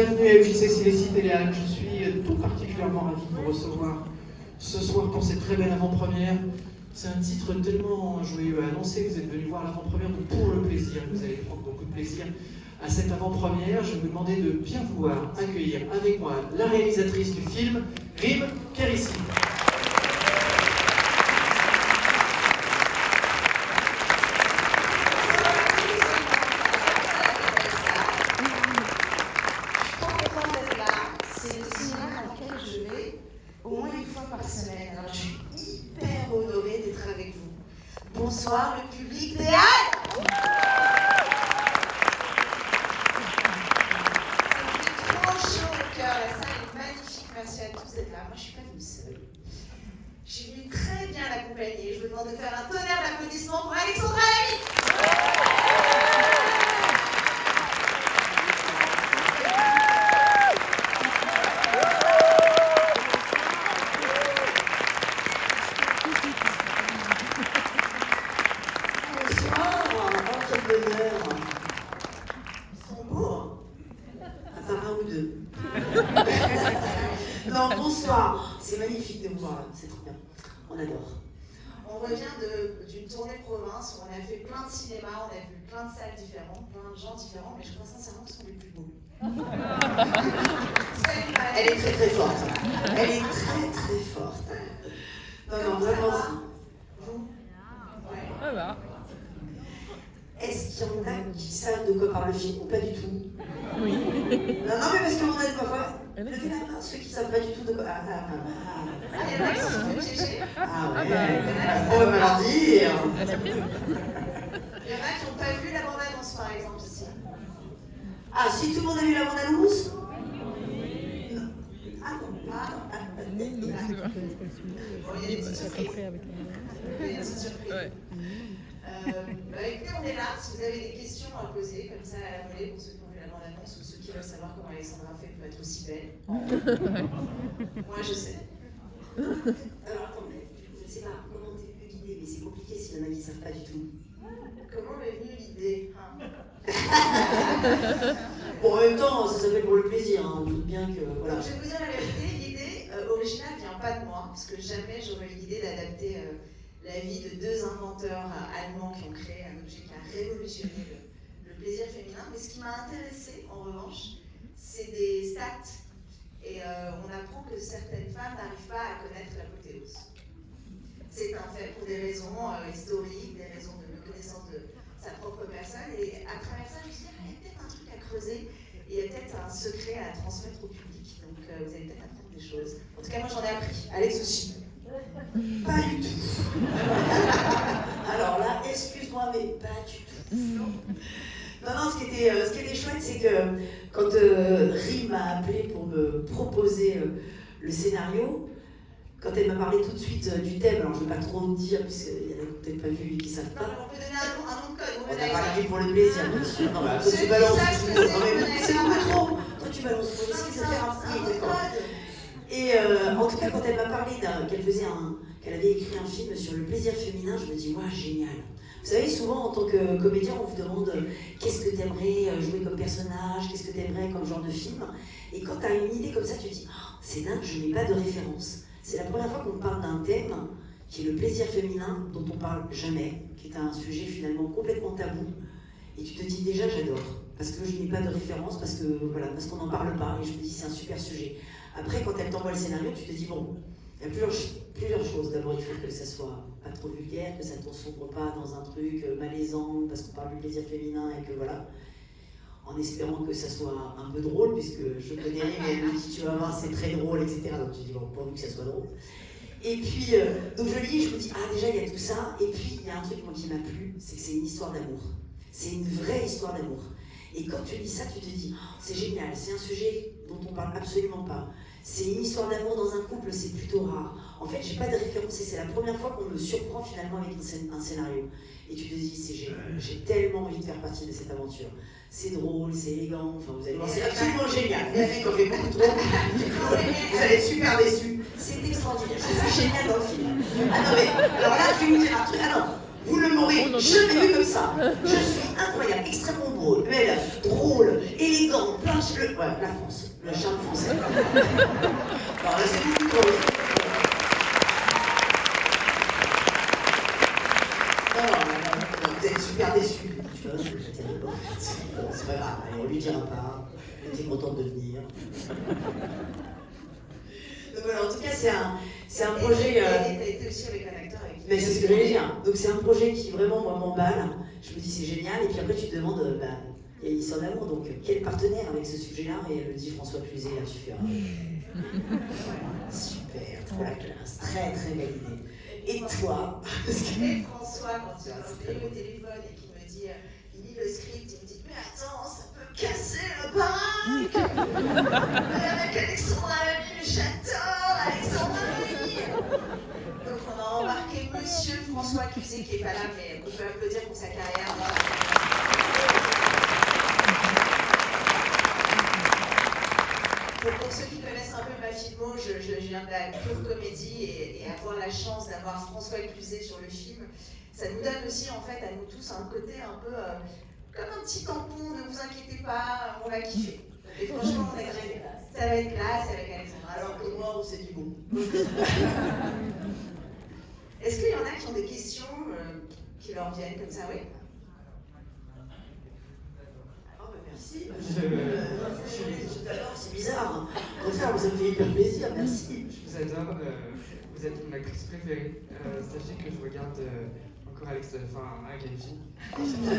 Bienvenue à UJC Silésie Téléhalle. Je suis tout particulièrement ravi de vous recevoir ce soir pour cette très belle avant-première. C'est un titre tellement joyeux à annoncer. Vous êtes venus voir l'avant-première pour le plaisir. Vous allez prendre beaucoup de plaisir à cette avant-première. Je vais vous demander de bien vouloir accueillir avec moi la réalisatrice du film, Rim Kérissi. Bonsoir le public des Halles. Ça me fait trop chaud au cœur, la salle est magnifique, merci à tous d'être là. Moi je suis pas venue seule. Je suis venue très bien l'accompagner. Je vous demande de faire un tonnerre d'applaudissements pour Alexandra Lamy. Non, bonsoir. C'est magnifique de vous voir là, c'est trop bien. On adore. On revient d'une tournée de province où on a fait plein de cinéma, on a vu plein de salles différentes, plein de gens différents, mais je crois sincèrement qu'ils sont les plus beaux. Elle est très très forte. Elle est très très forte. Non, vraiment. Vous? Ouais. Ah bah. Est-ce qu'il y en a qui savent de quoi parle le film ou pas du tout? Oui. Non, mais parce qu'on a des fois. Levez la main, ceux qui ne savent pas du tout de quoi. Il y en a qui sont venus GG. Ah ouais. On va me leur dire. Elle a pris. Il y en a qui n'ont pas vu la bande-annonce par exemple ici. Ah, si tout le monde a vu la bande-annonce? Non. Ah non. Bon, il y a des petites surprises. Il y a des petites surprises. Ouais. Écoutez, on est là. Si vous avez des questions à poser, comme ça à la volée, pour ceux qui ont vu la bande-annonce ou ceux qui veulent savoir comment Alexandra fait pour être aussi belle. Moi, je sais. Alors attendez, je ne sais pas comment t'es venu l'idée, mais c'est compliqué s'il y en a qui ne savent pas du tout. Comment m'est venue l'idée Bon, en même temps, ça s'appelle pour le plaisir, hein. On doute bien que. Voilà. Donc, je vais vous dire la vérité, l'idée originale ne vient pas de moi, parce que jamais j'aurais eu l'idée d'adapter la vie de deux inventeurs allemands qui ont créé un objet qui a révolutionné le plaisir féminin. Mais ce qui m'a intéressée, en revanche, c'est des stats. Et on apprend que certaines femmes n'arrivent pas à connaître l'apothéose. C'est un fait pour des raisons historiques, des raisons de connaissance de sa propre personne. Et à travers ça, je me suis dit, il y a peut-être un truc à creuser, et il y a peut-être un secret à transmettre au public. Donc vous allez peut-être apprendre des choses. En tout cas, moi j'en ai appris. Alex aussi. Pas du tout. Alors là, excuse-moi, mais pas du tout. Non, ce qui était chouette, c'est que quand Rim m'a appelé pour me proposer le scénario, quand elle m'a parlé tout de suite du thème, alors je ne vais pas trop me dire, puisqu'il y en a peut-être pas vu et qui ne savent Non, mais pas. on peut donner un nom de code. On n'a pas dit pour le plaisir, bien sûr. Non, mais toi tu balances. Non, mais c'est beaucoup trop. Toi tu balances pour essayer de se faire un petit code. Et en tout cas, quand elle m'a parlé qu'elle avait écrit un film sur le plaisir féminin, je me dis, waouh, génial. Vous savez, souvent en tant que comédien, on vous demande qu'est-ce que tu aimerais jouer comme personnage, qu'est-ce que tu aimerais comme genre de film. Et quand tu as une idée comme ça, tu te dis, oh, c'est dingue, je n'ai pas de référence. C'est la première fois qu'on parle d'un thème qui est le plaisir féminin, dont on parle jamais, qui est un sujet finalement complètement tabou. Et tu te dis déjà, j'adore, parce que je n'ai pas de référence, parce qu'on n'en parle pas, et je me dis, c'est un super sujet. Après, quand elle t'envoie le scénario, tu te dis, bon, il y a plusieurs choses. D'abord, il faut que ça soit pas trop vulgaire, que ça ne sombre pas dans un truc malaisant, parce qu'on parle du plaisir féminin, et que voilà. En espérant que ça soit un peu drôle, puisque je connais Rim et elle me dit, tu vas voir, c'est très drôle, etc. Donc tu dis, bon, pourvu que ça soit drôle. Et puis, donc je lis, je me dis, ah déjà, il y a tout ça. Et puis, il y a un truc, moi, qui m'a plu, c'est que c'est une histoire d'amour. C'est une vraie histoire d'amour. Et quand tu lis ça, tu te dis, oh, c'est génial, c'est un sujet dont on parle absolument pas. C'est une histoire d'amour dans un couple, c'est plutôt rare. En fait, j'ai pas de référence et c'est la première fois qu'on me surprend finalement avec un scénario. Et tu te dis, c'est génial, j'ai tellement envie de faire partie de cette aventure. C'est drôle, c'est élégant, enfin vous allez voir, c'est absolument génial. Les filles, quand on fait beaucoup trop, vous allez être super déçus. C'est extraordinaire, c'est génial dans le film. Ah non mais, alors là, je vais vous dire un truc, ah non, Vous ne m'aurez jamais vu comme ça. Je suis incroyable, extrêmement drôle, belle, drôle, élégante, blanche. Ouais, la France, le charme français. Alors là, c'est beaucoup trop. Non, vous êtes super déçus. Tu vois, c'est terrible. C'est pas grave, allez, on lui dira pas. On était contente de venir. Donc voilà, en tout cas, c'est un projet. Et t'as été aussi avec un acteur avec qui. Mais c'est ce que j'allais dire. Donc c'est un projet qui vraiment moi m'emballe. Je me dis c'est génial. Et puis après tu te demandes, il y a une histoire d'amour. Donc quel partenaire avec ce sujet-là? Et elle me dit François Cluzet. Là tu fais super, trop la classe, très très belle idée. Et toi? Et François, quand tu as eu au téléphone et qu'il me dit, il lit le script, il me dit mais attends, ça peut casser le baraque. Avec Alexandra Lamy, j'adore Alexandra Lamy. Donc on a embarqué Monsieur François Cluzet qui n'est pas là, mais on peut applaudir pour sa carrière. Pour ceux qui connaissent un peu ma filmo, je viens de la pure comédie et avoir la chance d'avoir François Cluzet sur le film, ça nous donne aussi en fait à nous tous un côté un peu comme un petit tampon, ne vous inquiétez pas, on va kiffer. Et franchement, ça va être classe avec Alexandra. Alors que moi on s'est dit bon. Est-ce qu'il y en a qui ont des questions qui leur viennent comme ça, oui? Merci. C'est bizarre. Au contraire, ça me fait hyper plaisir, merci. Je vous adore, vous êtes mon actrice préférée. Sachez que je regarde encore Alex, enfin Agathe.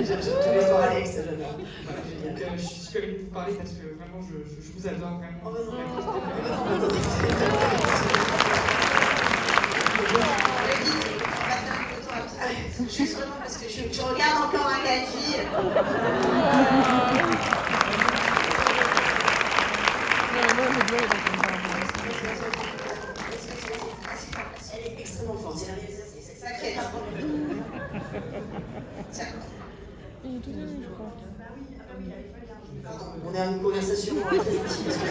J'adore l'histoire Alex, j'adore. Voilà, donc je suis super ému de vous parler parce que vraiment je vous adore vraiment. Oh, Juste vraiment parce que je regarde encore un gars de fille. Elle est extrêmement forte, c'est la réalisation, c'est Sacré. Tiens. On est à une conversation très intime parce que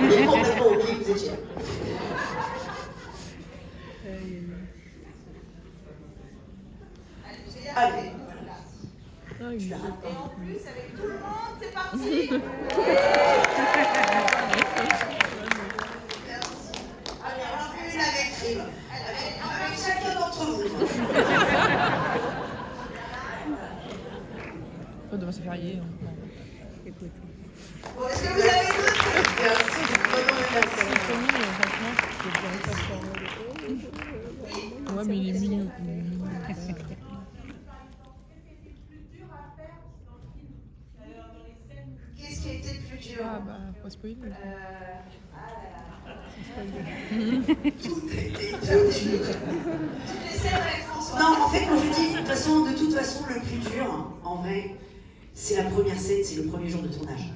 j'ai complètement oublié que vous étiez là. Allez, voilà. Tu la rates Et pas. en plus, avec tout le monde, c'est parti. Allez, on a vu une avec crime. Avec chacun d'entre vous. Demain c'est férié. Écoute. Bon, est-ce que vous avez d'autres? Merci. Ouais, mais il est mignon. Qu'est-ce qui a été le plus dur? Ah bah, pas spoiler. Tout a été dur. Toutes les scènes avec François. Non, en fait, moi je dis, de toute façon, le plus dur, en vrai, c'est la première scène, c'est le premier jour de tournage.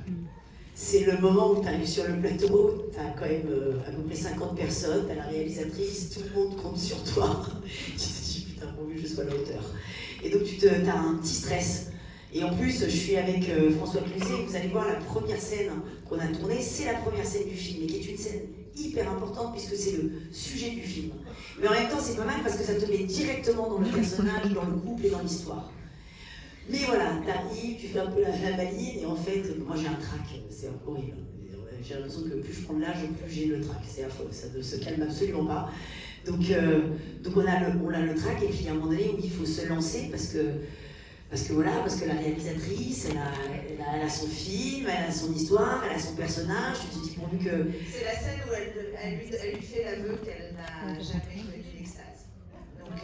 C'est le moment où tu arrives sur le plateau, tu as quand même à peu près 50 personnes, tu as la réalisatrice, tout le monde compte sur toi. Tu te dis, putain, pourvu que je sois à la hauteur. Et donc tu as un petit stress. Et en plus, je suis avec François Cluzet, vous allez voir la première scène qu'on a tournée, c'est la première scène du film, et qui est une scène hyper importante puisque c'est le sujet du film. Mais en même temps, c'est pas mal parce que ça te met directement dans le personnage, dans le couple et dans l'histoire. Mais voilà, t'arrives, tu fais un peu la maline, et en fait, moi j'ai un trac, c'est horrible. J'ai l'impression que plus je prends de l'âge, plus j'ai le trac, c'est affreux, ça ne se calme absolument pas. Donc on a le trac, et puis il y a un moment donné où il faut se lancer parce que la réalisatrice, elle a son film, elle a son histoire, elle a son personnage, tu te dis pourvu que... C'est la scène où elle lui fait l'aveu qu'elle n'a jamais connu l'extase. Donc,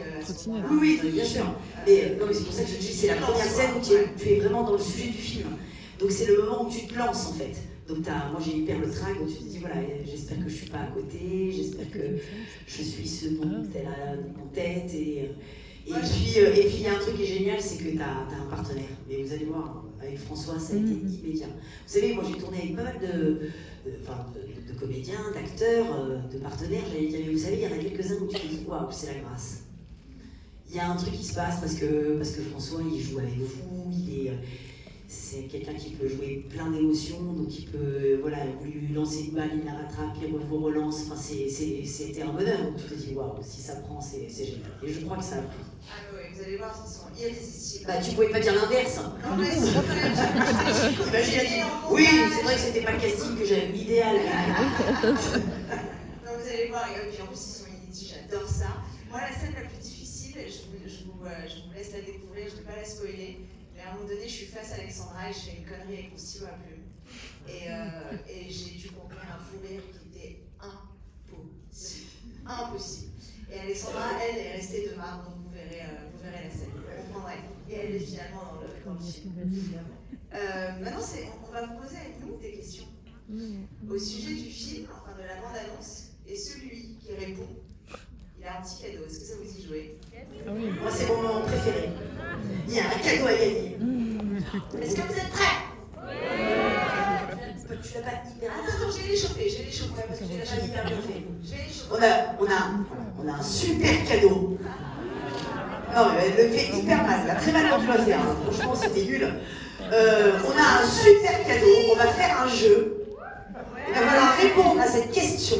Oui, bien sûr. Mais, non, mais c'est pour ça que je dis, c'est la première scène où tu es vraiment dans le sujet du film. Donc c'est le moment où tu te lances en fait. Donc moi j'ai hyper le trac, où tu te dis voilà, j'espère que je suis pas à côté, j'espère que je suis ce dont elle a en tête. Et puis il y a un truc qui est génial, c'est que tu as un partenaire. Et vous allez voir, avec François, ça a été immédiat. Vous savez, moi j'ai tourné avec pas mal de comédiens, d'acteurs, de partenaires. J'allais dire, mais vous savez, il y en a quelques-uns où tu te dis waouh, c'est la grâce. Il y a un truc qui se passe parce que François il joue avec vous, c'est quelqu'un qui peut jouer plein d'émotions, donc il peut, voilà, il voulu lancer une balle, il la rattrape, il vous relance, enfin, c'était un bonheur, donc tu te dis, waouh, si ça prend, c'est génial. Et je crois que ça a pris. Ah oui, vous allez voir, ils sont irrésistibles. Bah, tu pouvais pas dire l'inverse. Non, mais c'est Imagine, elle dit, oui, c'est vrai que c'était pas le casting que j'avais idéal. Non, vous allez voir, et puis en plus, ils sont inédits, j'adore ça. Moi, la scène la plus difficile, je vous laisse la découvrir, je ne vais pas la spoiler. Mais à un moment donné, je suis face à Alexandra et je fais une connerie avec mon stylo à plume. Et j'ai dû contenir un fou rire qui était impossible. Impossible. Et Alexandra, elle, est restée de marbre, donc vous verrez la scène, vous comprendrez. Et elle est finalement dans le film. Maintenant, on va vous poser à nous des questions au sujet du film, enfin de la bande-annonce, et celui qui répond, il a un petit cadeau. Est-ce que ça vous y jouez? Ah oui. Moi, c'est mon moment préféré. Il y a un cadeau à gagner. Est-ce que vous êtes prêts? Tu l'as pas hyper Attends, je vais l'échauffer, parce que tu l'as pas hyper bien fait. Je vais l'échauffer. On a un super cadeau. Non, mais elle le fait hyper mal. Elle a très mal rendu la faire. Franchement, c'était nul. On a un super cadeau. On va faire un jeu. Il va falloir répondre à cette question.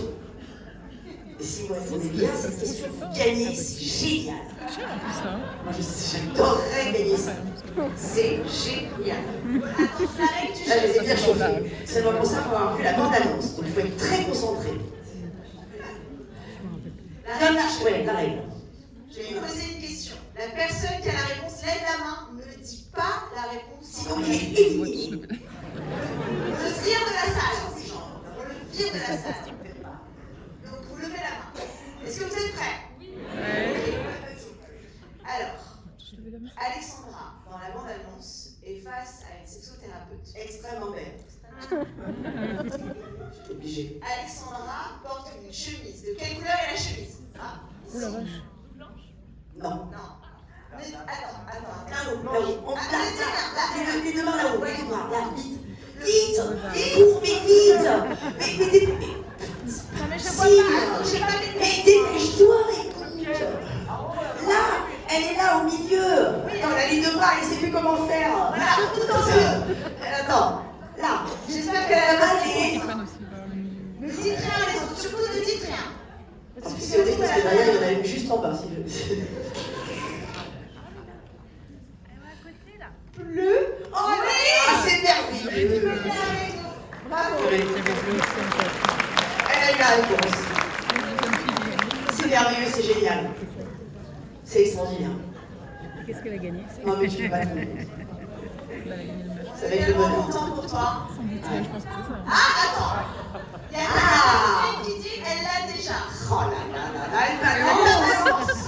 Et si vous répondez bien à cette question, vous gagnez. C'est génial. C'est cher en plus ça. Moi, j'adorerais gagner ça. C'est génial. Là, je les ai bien chauffés. C'est vraiment pour ça qu'on va avoir vu la bande-annonce. Donc, il faut être très concentré. La règle. Je vais vous poser une question. La personne qui a la réponse lève la main, ne dit pas la réponse. Sinon, il est éliminé. On le vire de la salle, genre. On le vire de la salle. Donc, vous levez la main. Est-ce que vous êtes prêts? Oui. Alors, Alexandra, dans la bande-annonce, est face à une sexothérapeute. Extrêmement belle. Je suis obligée. Alexandra porte une chemise. De quelle couleur est la chemise? Ah, Oh la vache. Non. non. Mais, attends. Là-haut. Là, Les deux mains là-haut. Les deux bras. Là, vite. Vite. Cours, mais vite. mais je Si. vois pas. J'ai pas les Mais dépêche-toi, écoute. Là, elle est là au milieu. Attends, elle a les deux bras, elle sait plus comment faire. Voilà, tout en haut. Attends. Là. J'espère qu'elle a la main. Allez. Fan aussi, bah, Ne dites rien, les autres, surtout ne dites rien. Parce que c'est horrible parce que derrière, il y en a une juste en bas. Bleu. Oh oui, c'est merveilleux. Bravo. il y avait bleu aussi en fait. Elle a eu la réponse. C'est merveilleux, c'est génial. C'est extraordinaire. Qu'est-ce qu'elle a gagné? Non mais tu peux pas le Elle a gagné le match. Ça va être le bonheur. Content pour toi. Sans doute, ouais, je pense que c'est ça. Ah, attends. Il y a quelqu'un qui dit elle l'a déjà. Oh là là là là, elle balance.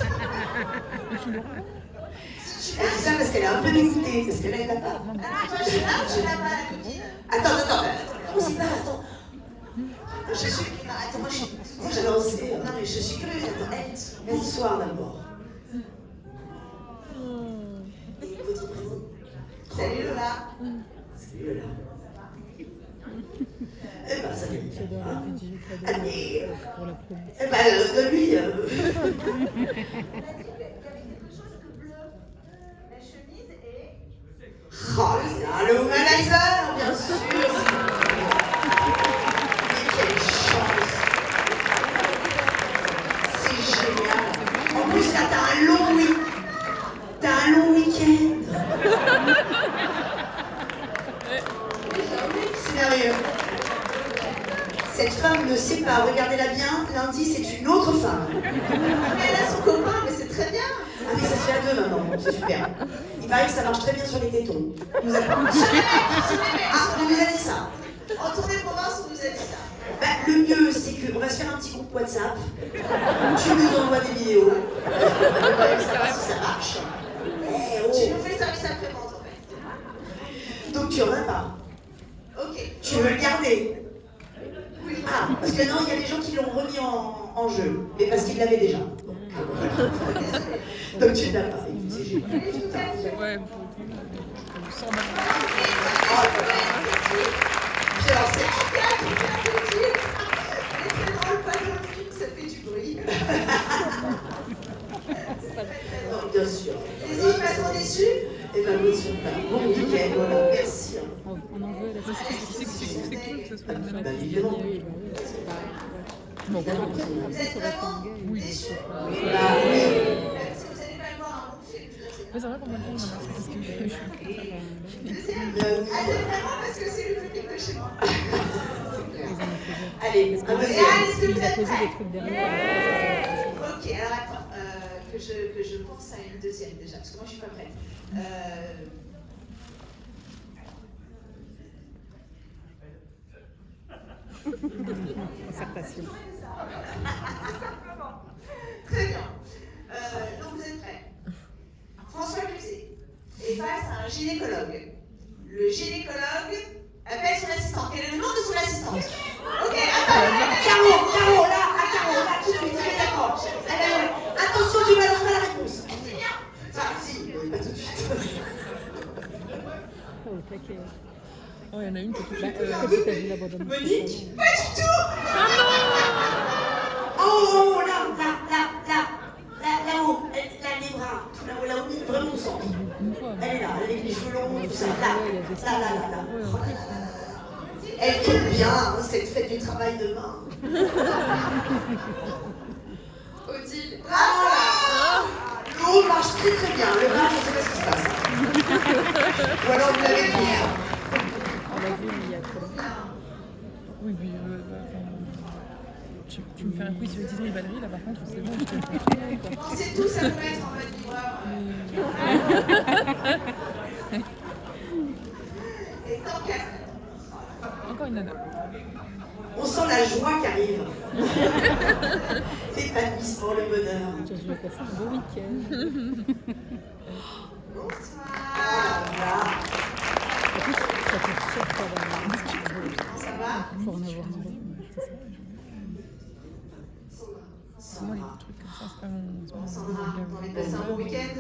Elle dit ça parce qu'elle est un peu dégoûtée, parce qu'elle elle l'a pas. Ah, toi, je l'ai, tu l'as pas, la copine. Attends. On sait pas, attends. Je suis. Non, attends, moi, je suis. Moi j'ai lancé. Non, mais je suis curieuse. Attends, elle. Bonsoir d'abord. Et votre prénom? Salut Lola. Salut Lola. Eh ben, ça fait. J'adore Hein? la petite cadeau Allez. pour la promo. Eh ben, lui. Il y avait quelque chose que bleu. La chemise et. Oh là là, le womanizer, bien sûr. Mais quelle chance. C'est génial. En plus, là, t'as un long week-end. C'est merveilleux. Cette femme ne sait pas, regardez-la bien, lundi c'est une autre femme. Mais elle a son copain, mais c'est très bien. Ah mais ça se fait à deux maintenant, c'est super. Il paraît que ça marche très bien sur les tétons. Il nous a... Ah, on nous a dit ça. En tournée province, on nous a dit ça. Bah, le mieux, c'est qu'on va se faire un petit groupe WhatsApp. Tu nous envoies des vidéos. On va savoir si ça marche. Eh, oh. Tu nous fais service après-vente en fait. Donc tu en as pas. Ok. Tu veux le garder. Oui. Ah, parce que non, il y a des gens qui l'ont remis en jeu. Mais parce qu'ils l'avaient déjà. Donc tu ne l'as pas. Écoute, c'est génial. Ouais, pour 100 balles. Puis alors, c'est... Ça fait du bruit. Non, bien sûr. Les autres, elles sont déçues. Et ben, l'autre sont là. Bon week-end, voilà. Merci. évidemment. Oui, bah oui. C'est pareil. Bon, Évidemment, bon, c'est- Vous êtes vraiment Oui, déçus. Bah, oui. Même si vous n'allez pas le voir un bon film, je veux dire, c'est mais c'est vrai qu'on va le faire, parce que je suis Deuxième. Euh, Ah, c'est vraiment parce que c'est le public de chez moi. Allez, un Et deuxième. est-ce que il vous a êtes posé des prêts? trucs derrière. Ok, alors attends, que je pense à une deuxième déjà, parce que moi je suis pas prête. Concertation. Très bien. Donc vous êtes prêts. François Cluzet est face à un gynécologue. Le gynécologue appelle son assistante. Quel est le nom de son assistante? Ok, attends. Caro, là, tout de suite, allez, d'accord. Allez, attention, tu balances pas la réponse. Ah, si, pas tout de suite. Oh, au taquet. Oh, il y en a une qui est tout de suite. Petite avis, la bonne. Monique? Pas du tout. Oh, là-haut, les bras, là-haut, vraiment au centre. Une fois. Elle est là, avec les cheveux longs, tout ça, Ouais, il y a des là. Ouais, en plus. Elle tombe bien, hein, cette fête du travail de main. Odile. L'eau marche très très bien, le bras, je sais pas ce qui se passe. Ou alors vous l'avez tous. On l'a vu, il y a quoi? Oui, puis tu me fais un quiz sur les 10 000 ballerines, là par contre, c'est bon, je te le fais tout le monde, quoi. C'est tout, ça peut mettre en mode vibreur. Et tant qu'à faire. Encore une nana. On sent la joie qui arrive. L'épanouissement, le bonheur. Je vais passer un beau week-end. Bonsoir. Là. En plus, ça coûte cher pour avoir un disque. Ça va? Pour en avoir un bon. Moi, les trucs comme ça, c'est pas mon. Sandra, t'as envie de passer un bon week-end?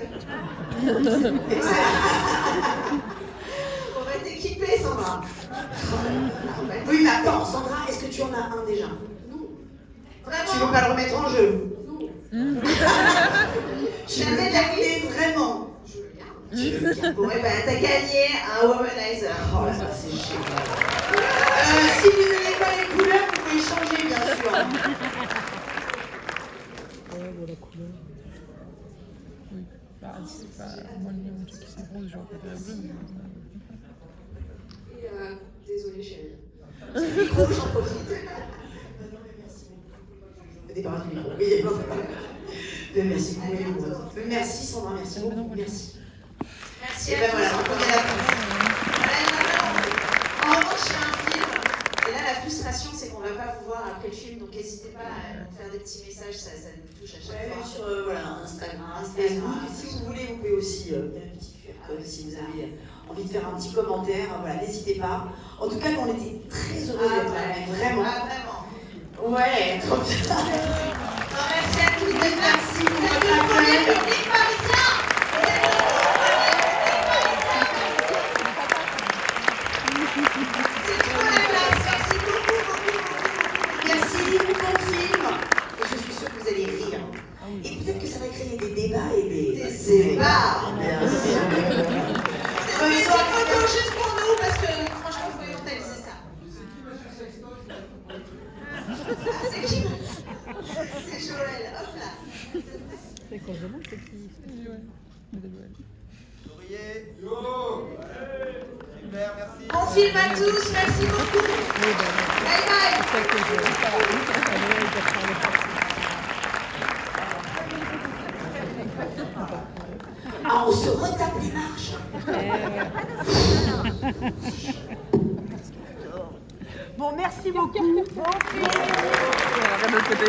On va t'équiper, Sandra. Oui, mais attends, Sandra, est-ce que tu en as un déjà? Non. Vraiment? Tu veux pas le remettre en jeu? Non. Tu veux le garder vraiment? Je veux bien. Bon, et ben, t'as gagné un womanizer. Oh là là, c'est génial. Si vous n'avez pas les couleurs, vous pouvez changer, bien sûr. Ouais, bon, la couleur. Oui. Bah, c'est pas. Moi, le truc qui c'est rose, j'aurais préféré bleu, mais. Désolée, chérie. Le micro, j'en profite. Débarrasse du micro. Oui, merci beaucoup. Merci Sandra, merci beaucoup. Merci. Merci Et à ben tous. voilà, on connaît la fin. En revanche, il y a un film, et là la frustration c'est qu'on ne va pas vous voir après le film, donc n'hésitez pas à nous faire des petits messages, ça nous touche à chaque Ouais, fois. même sur voilà, Instagram, Facebook. Si vous voulez, vous pouvez aussi mettre un petit QR code si vous avez envie de faire un petit commentaire. Voilà, n'hésitez pas. En tout cas, nous, on était très heureux d'être là, mais vraiment. Ah, vraiment. Ouais, trop bien. Merci à tous, Merci pour vous êtes votre le premier accueil. public parisien. C'est trop la classe, merci beaucoup. Merci, bon film. Et je suis sûre que vous allez rire. Et peut-être que ça va créer des débats et des débats. Bien sûr. On fait une photo juste pour nous parce que franchement, vous pouvez immortaliser ça. Ah, c'est qui? C'est Joël, hop là. C'est quand je demande, c'est qui? C'est Joël. Super, merci. Bon film à tous, merci beaucoup. Bye bye. Ah, on se retape les marches. Bon, merci beaucoup. Bon film. Regarde de l'autre côté.